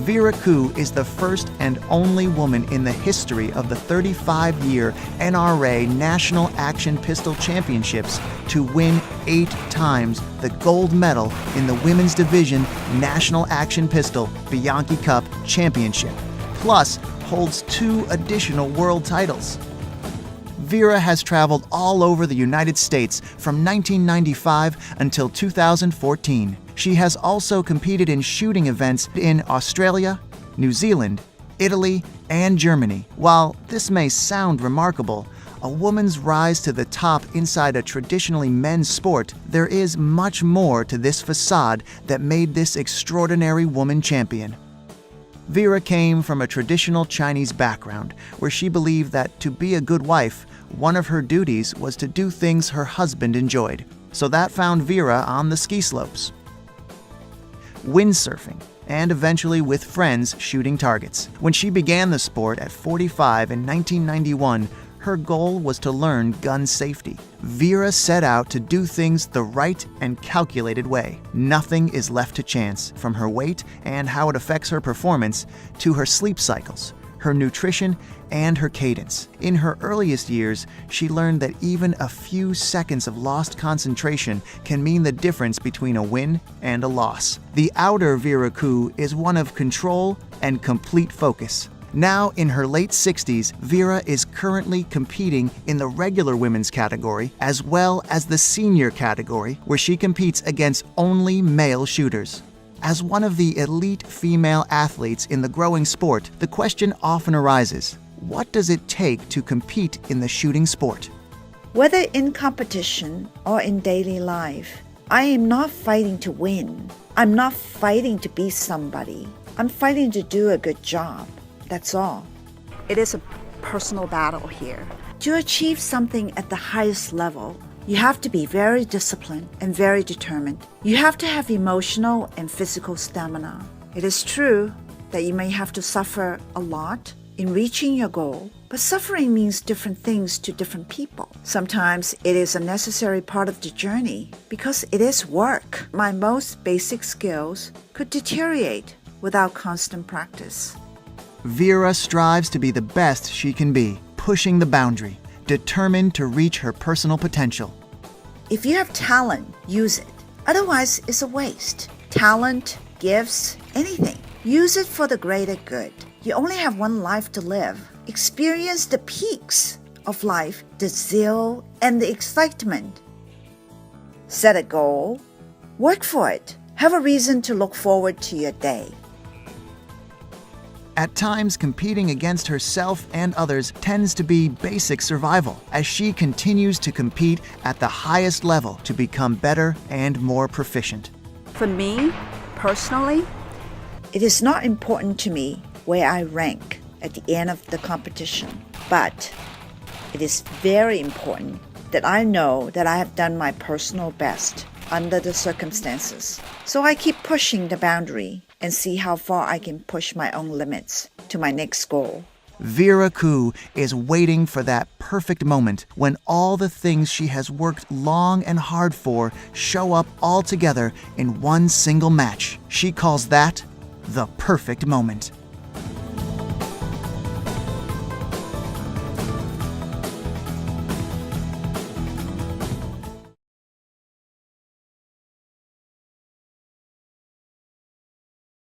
Vera Koo is the first and only woman in the history of the 35-year NRA National Action Pistol Championships to win 8 times the gold medal in the Women's Division National Action Pistol Bianchi Cup Championship, plus holds 2 additional world titles. Vera has traveled all over the United States from 1995 until 2014. She has also competed in shooting events in Australia, New Zealand, Italy, and Germany. While this may sound remarkable, a woman's rise to the top inside a traditionally men's sport, there is much more to this facade that made this extraordinary woman champion. Vera came from a traditional Chinese background where she believed that to be a good wife, one of her duties was to do things her husband enjoyed. So that found Vera on the ski slopes, windsurfing, and eventually with friends shooting targets. When she began the sport at 45 in 1991, her goal was to learn gun safety. Vera set out to do things the right and calculated way. Nothing is left to chance, from her weight and how it affects her performance to her sleep cycles, her nutrition, and her cadence. In her earliest years, she learned that even a few seconds of lost concentration can mean the difference between a win and a loss. The outer Vera Koo is one of control and complete focus. Now in her late 60s, Vera is currently competing in the regular women's category as well as the senior category, where she competes against only male shooters. As one of the elite female athletes in the growing sport, the question often arises, what does it take to compete in the shooting sport? Whether in competition or in daily life, I am not fighting to win. I'm not fighting to be somebody. I'm fighting to do a good job. That's all. It is a personal battle here. To achieve something at the highest level, you have to be very disciplined and very determined. You have to have emotional and physical stamina. It is true that you may have to suffer a lot in reaching your goal, but suffering means different things to different people. Sometimes it is a necessary part of the journey because it is work. My most basic skills could deteriorate without constant practice. Vera strives to be the best she can be, pushing the boundary, determined to reach her personal potential. If you have talent, use it. Otherwise, it's a waste. Talent, gifts, anything. Use it for the greater good. You only have one life to live. Experience the peaks of life, the zeal and the excitement. Set a goal. Work for it. Have a reason to look forward to your day. At times, competing against herself and others tends to be basic survival, as she continues to compete at the highest level to become better and more proficient. For me, personally, it is not important to me where I rank at the end of the competition, but it is very important that I know that I have done my personal best under the circumstances. So I keep pushing the boundary and see how far I can push my own limits to my next goal. Vera Koo is waiting for that perfect moment when all the things she has worked long and hard for show up all together in one single match. She calls that the perfect moment.